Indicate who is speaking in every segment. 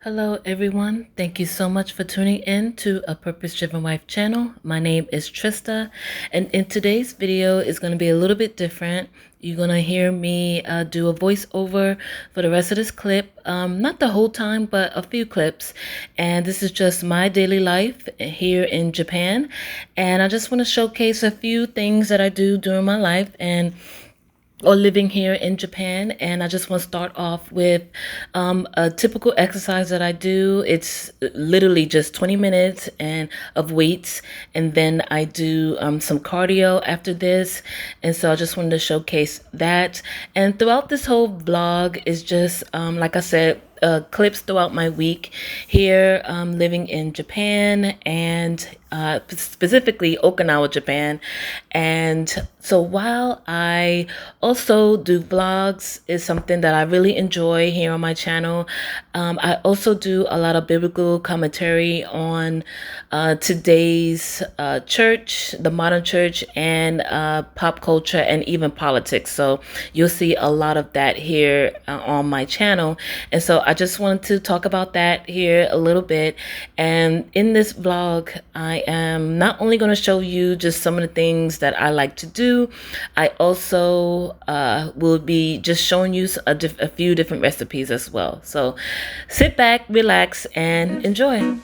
Speaker 1: Hello everyone, thank you so much for tuning in to a Purpose Driven Wife channel. My name is Trista, and in today's video is going to be a little bit different. You're going to hear me do a voiceover for the rest of this clip, not the whole time, but a few clips. And this is just my daily life here in Japan, and I just want to showcase a few things that I do during my life or living here in Japan. And I just want to start off with a typical exercise that I do. It's literally just 20 minutes and of weights, and then I do some cardio after this. And so I just wanted to showcase that. And throughout this whole vlog is just like I said, clips throughout my week here living in Japan, and specifically Okinawa, Japan. And so while I also do vlogs, is something that I really enjoy here on my channel. I also do a lot of biblical commentary on today's church, the modern church, and pop culture, and even politics. So you'll see a lot of that here on my channel. And so I just wanted to talk about that here a little bit. And in this vlog, I am not only going to show you just some of the things that I like to do, I also will be just showing you a few different recipes as well. So sit back, relax, and enjoy.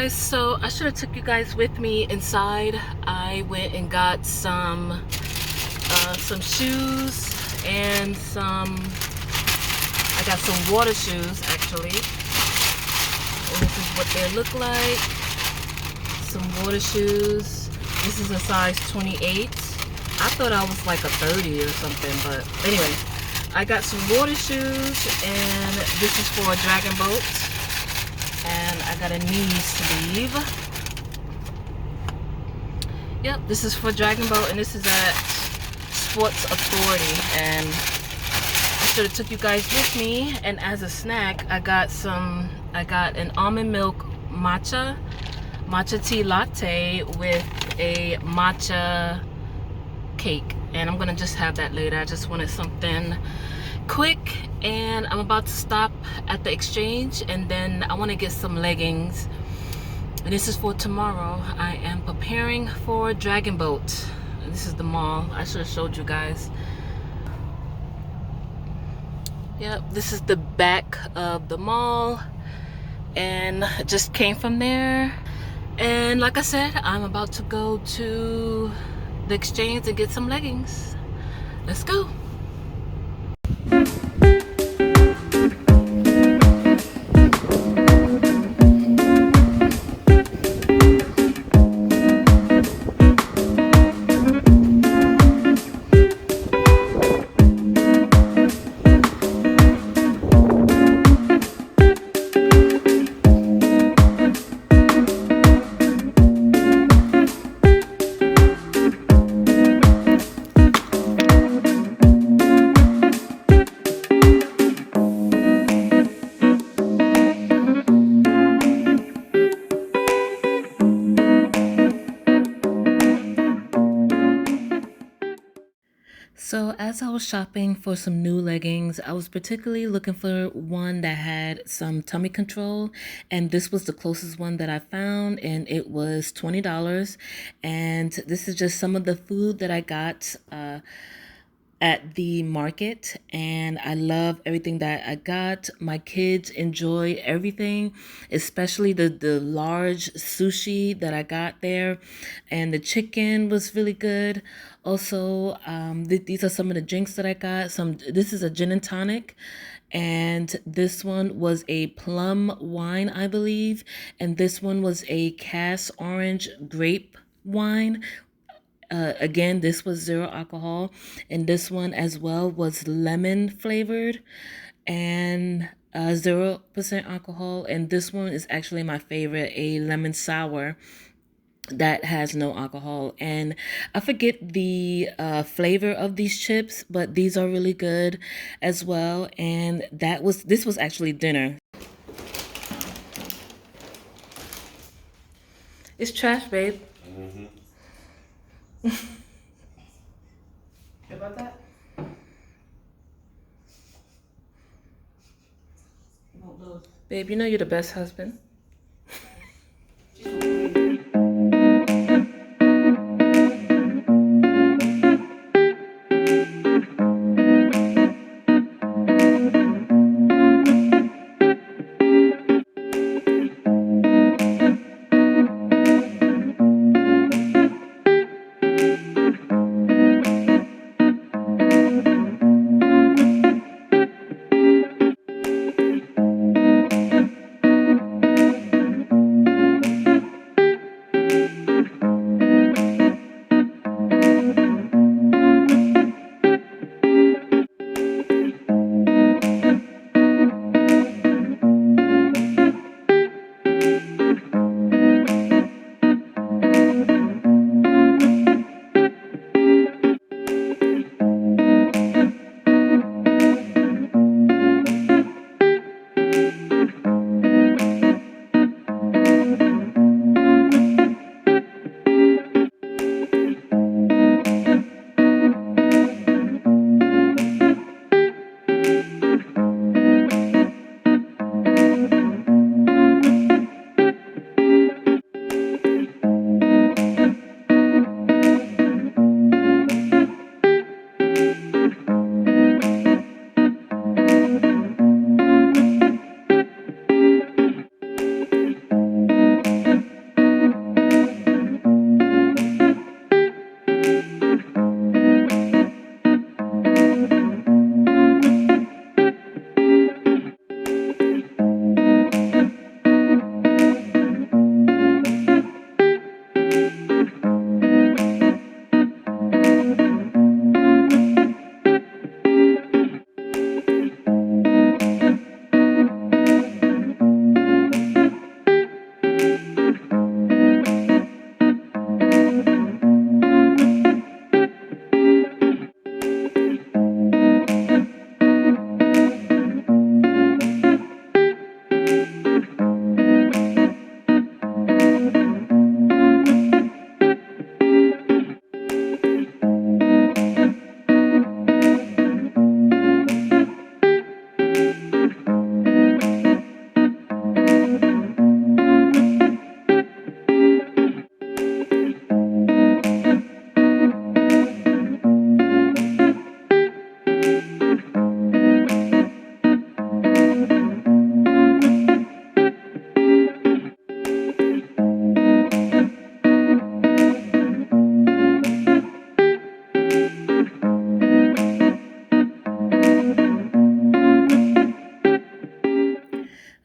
Speaker 1: So I should have took you guys with me inside. I went and got some shoes and I got some water shoes actually. And this is what they look like. Some water shoes. This is a size 28. I thought I was like a 30 or something, but anyway, I got some water shoes, and this is for a dragon boat. And I got a knee sleeve. Yep, this is for Dragon Boat, and this is at Sports Authority. And I should have took you guys with me. And as a snack, I got an almond milk matcha tea latte with a matcha cake. And I'm gonna just have that later. I just wanted something quick, and I'm about to stop at the exchange, and then I want to get some leggings, and this is for tomorrow. I am preparing for Dragon Boat. And this is the mall. I should have showed you guys. Yep, this is the back of the mall, and I just came from there. And like I said, I'm about to go to the exchange and get some leggings. Let's go. So, as I was shopping for some new leggings, I was particularly looking for one that had some tummy control, and this was the closest one that I found, and it was $20. And this is just some of the food that I got at the market, and I love everything that I got. My kids enjoy everything, especially the large sushi that I got there, and the chicken was really good. Also, these are some of the drinks that I got. This is a gin and tonic, and this one was a plum wine, I believe, and this one was a cast orange grape wine. Again, this was zero alcohol, and this one as well was lemon flavored and 0% alcohol. And this one is actually my favorite, a lemon sour that has no alcohol. And I forget the flavor of these chips, but these are really good as well. And this was actually dinner. It's trash, babe. About that? Babe, you know you're the best husband.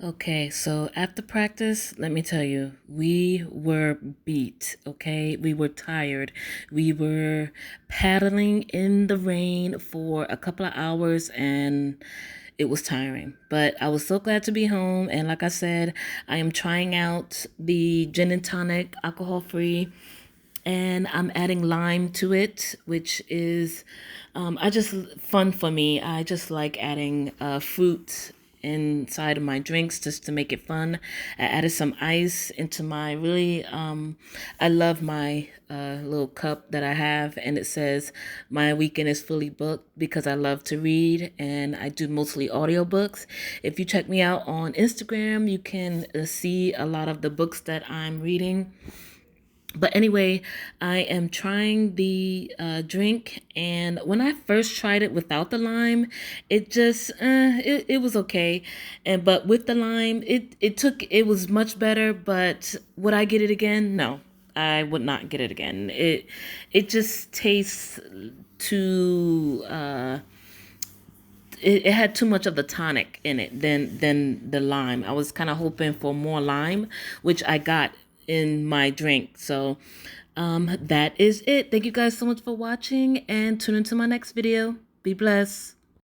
Speaker 1: Okay, so after practice, let me tell you, we were beat, okay? We were tired. We were paddling in the rain for a couple of hours, and it was tiring. But I was so glad to be home. And like I said, I am trying out the gin and tonic alcohol free, and I'm adding lime to it, which is I just fun for me. I just like adding fruit inside of my drinks just to make it fun. I added some ice into my I love my little cup that I have, and it says my weekend is fully booked because I love to read and I do mostly audiobooks. If you check me out on Instagram, you can see a lot of the books that I'm reading. But anyway, I am trying the drink, and when I first tried it without the lime, it was okay, and but with the lime, it was much better. But would I get it again? No, I would not get it again. It just tastes too. It had too much of the tonic in it than the lime. I was kind of hoping for more lime, which I got in my drink. So that is it. Thank you guys so much for watching, and tune into my next video. Be blessed.